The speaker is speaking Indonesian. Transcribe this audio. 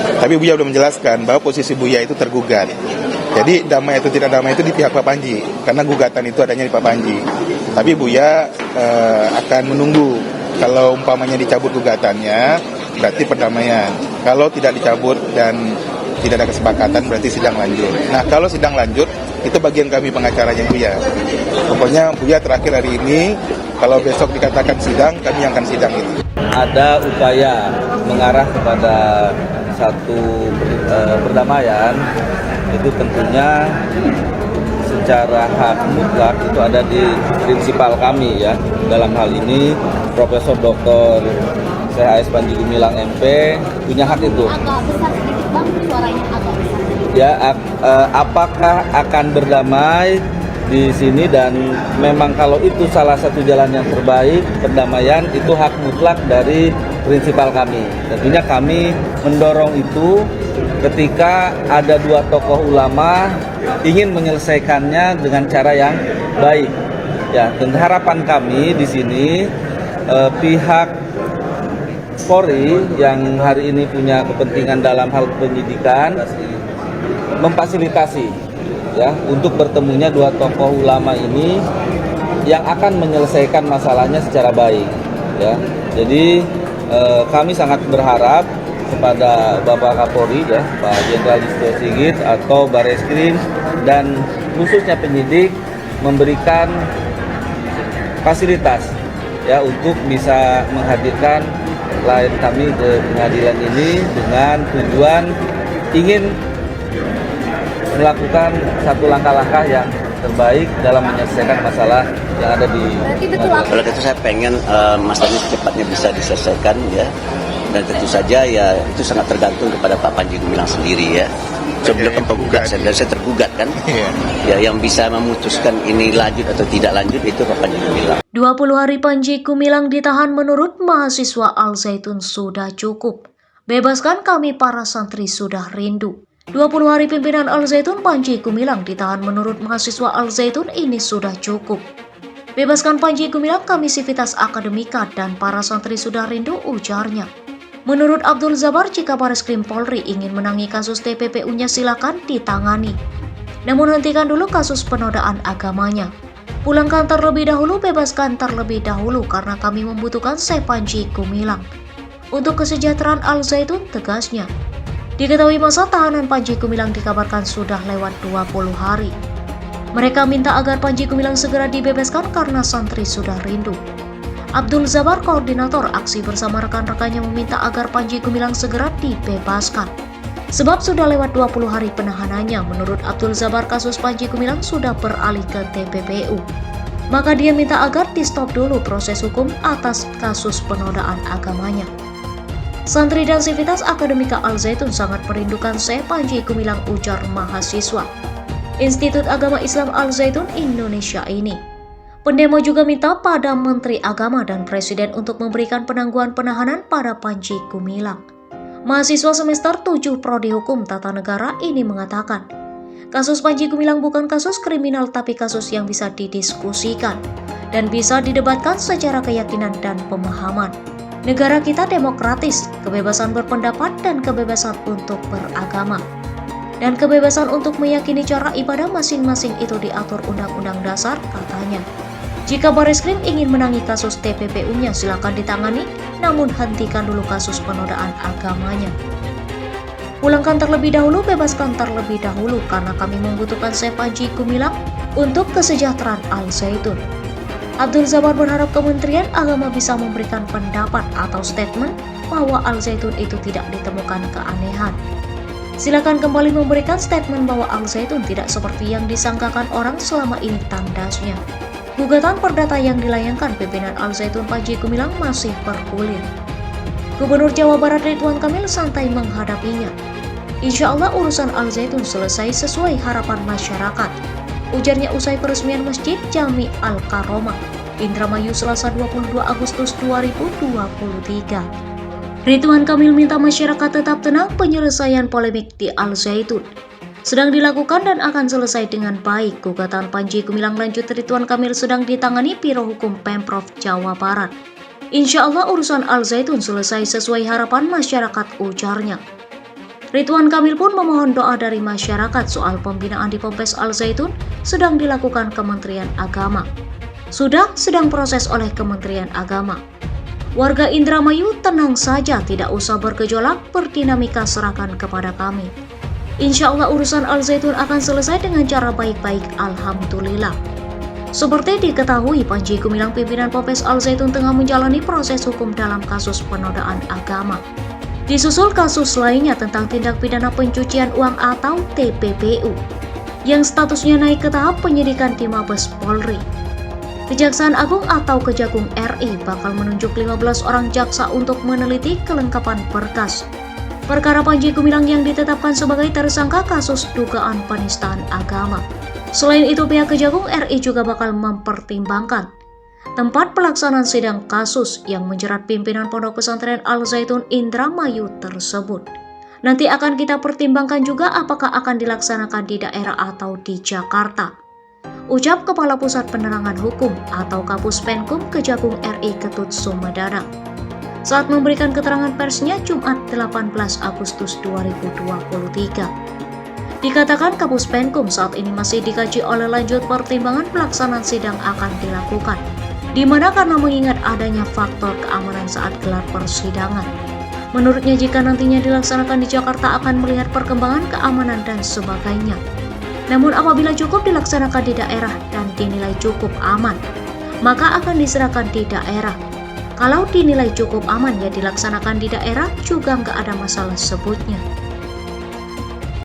Tapi Buya sudah menjelaskan bahwa posisi Buya itu tergugat. Jadi damai atau tidak damai itu di pihak Pak Panji, karena gugatan itu adanya di Pak Panji. Tapi Buya akan menunggu, kalau umpamanya dicabut gugatannya, berarti perdamaian. Kalau tidak dicabut dan tidak ada kesepakatan, berarti sidang lanjut. Nah, kalau sidang lanjut, itu bagian kami pengacaranya Buya. Pokoknya Buya terakhir hari ini, kalau besok dikatakan sidang, kami yang akan sidang itu. Ada upaya mengarah kepada satu perdamaian, itu tentunya secara hak mutlak itu ada di prinsipal kami ya. Dalam hal ini Profesor Dr. CHS Panji Gumilang MP punya hak itu. Agak besar sedikit Bang, suaranya agak besar. Ya, apakah akan berdamai di sini, dan memang kalau itu salah satu jalan yang terbaik, perdamaian itu hak mutlak dari prinsipal kami. Tentunya kami mendorong itu ketika ada dua tokoh ulama ingin menyelesaikannya dengan cara yang baik. Ya, dan harapan kami di sini pihak Polri yang hari ini punya kepentingan dalam hal penyidikan memfasilitasi ya untuk bertemunya dua tokoh ulama ini yang akan menyelesaikan masalahnya secara baik ya. Jadi kami sangat berharap kepada Bapak Kapolri ya, Pak Jenderal Listio Sigit atau Bareskrim dan khususnya penyidik memberikan fasilitas ya untuk bisa menghadirkan klien kami ke pengadilan ini dengan tujuan ingin melakukan satu langkah-langkah yang terbaik dalam menyelesaikan masalah yang ada di. Kalau itu saya pengen masalahnya secepatnya bisa diselesaikan ya, dan tentu saja ya itu sangat tergantung kepada Pak Panji Gumilang sendiri ya. Sebelum penggugat saya tergugat kan, ya yang bisa memutuskan ini lanjut atau tidak lanjut itu Pak Panji Gumilang. 20 hari Panji Gumilang ditahan menurut mahasiswa Al Zaitun sudah cukup. Bebaskan kami para santri sudah rindu. 20 hari pimpinan Al Zaitun Panji Gumilang ditahan menurut mahasiswa Al Zaitun ini sudah cukup. Bebaskan Panji Gumilang, kami Sivitas Akademika dan para santri sudah rindu, ujarnya. Menurut Abdul Zabar, jika Bareskrim Polri ingin menangi kasus TPPU-nya silakan ditangani. Namun hentikan dulu kasus penodaan agamanya. Pulangkan terlebih dahulu, bebaskan terlebih dahulu karena kami membutuhkan Panji Gumilang. Untuk kesejahteraan Al Zaitun, tegasnya. Diketahui masa tahanan Panji Gumilang dikabarkan sudah lewat 20 hari. Mereka minta agar Panji Gumilang segera dibebaskan karena santri sudah rindu. Abdul Zabar, koordinator aksi bersama rekan-rekannya, meminta agar Panji Gumilang segera dibebaskan. Sebab sudah lewat 20 hari penahanannya, menurut Abdul Zabar kasus Panji Gumilang sudah beralih ke TPPU. Maka dia minta agar di-stop dulu proses hukum atas kasus penodaan agamanya. Santri dan Sivitas Akademika Al Zaitun sangat merindukan Panji Gumilang, ujar mahasiswa Institut Agama Islam Al Zaitun Indonesia ini. Pendemo juga minta pada Menteri Agama dan Presiden untuk memberikan penangguhan penahanan pada Panji Gumilang. Mahasiswa semester 7 Prodi Hukum Tata Negara ini mengatakan, kasus Panji Gumilang bukan kasus kriminal tapi kasus yang bisa didiskusikan dan bisa didebatkan secara keyakinan dan pemahaman. Negara kita demokratis, kebebasan berpendapat dan kebebasan untuk beragama. Dan kebebasan untuk meyakini cara ibadah masing-masing itu diatur Undang-Undang Dasar, katanya. Jika Bareskrim ingin menangi kasus TPPU-nya silakan ditangani, namun hentikan dulu kasus penodaan agamanya. Pulangkan terlebih dahulu, bebaskan terlebih dahulu karena kami membutuhkan Panji Gumilang untuk kesejahteraan Al Zaitun. Abdul Zabar berharap Kementerian Agama bisa memberikan pendapat atau statement bahwa Al Zaitun itu tidak ditemukan keanehan. Silakan kembali memberikan statement bahwa Al Zaitun tidak seperti yang disangkakan orang selama ini, tandasnya. Gugatan perdata yang dilayangkan pimpinan Al Zaitun Panji Gumilang masih bergulir. Gubernur Jawa Barat Ridwan Kamil santai menghadapinya. Insya Allah urusan Al Zaitun selesai sesuai harapan masyarakat, ujarnya usai peresmian Masjid Jami Al-Karomah, Indramayu, Selasa 22 Agustus 2023. Ridwan Kamil minta masyarakat tetap tenang, penyelesaian polemik di Al Zaitun sedang dilakukan dan akan selesai dengan baik. Gugatan Panji Gumilang lanjut Ridwan Kamil sedang ditangani Biro Hukum Pemprov Jawa Barat. Insya Allah urusan Al Zaitun selesai sesuai harapan masyarakat, ujarnya. Ridwan Kamil pun memohon doa dari masyarakat soal pembinaan di Ponpes Al Zaitun sedang dilakukan Kementerian Agama. Sudah sedang proses oleh Kementerian Agama. Warga Indramayu tenang saja, tidak usah bergejolak, berdinamika serahkan kepada kami. Insya Allah urusan Al Zaitun akan selesai dengan cara baik-baik, alhamdulillah. Seperti diketahui, Panji Gumilang pimpinan Ponpes Al Zaitun tengah menjalani proses hukum dalam kasus penodaan agama. Disusul kasus lainnya tentang tindak pidana pencucian uang atau TPPU, yang statusnya naik ke tahap penyidikan di Mabes Polri. Kejaksaan Agung atau Kejagung RI bakal menunjuk 15 orang jaksa untuk meneliti kelengkapan berkas perkara Panji Gumilang yang ditetapkan sebagai tersangka kasus dugaan penistaan agama. Selain itu, pihak Kejagung RI juga bakal mempertimbangkan tempat pelaksanaan sidang kasus yang menjerat pimpinan Pondok Pesantren Al Zaitun Indramayu tersebut. Nanti akan kita pertimbangkan juga apakah akan dilaksanakan di daerah atau di Jakarta, ucap Kepala Pusat Penerangan Hukum atau Kapus Penkum Kejagung RI Ketut Sumedana saat memberikan keterangan persnya Jumat 18 Agustus 2023. Dikatakan Kapus Penkum saat ini masih dikaji oleh lanjut pertimbangan pelaksanaan sidang akan dilakukan, di mana karena mengingat adanya faktor keamanan saat gelar persidangan. Menurutnya jika nantinya dilaksanakan di Jakarta akan melihat perkembangan keamanan dan sebagainya. Namun apabila cukup dilaksanakan di daerah dan dinilai cukup aman, maka akan diserahkan di daerah. Kalau dinilai cukup aman ya dilaksanakan di daerah juga nggak ada masalah sebutnya.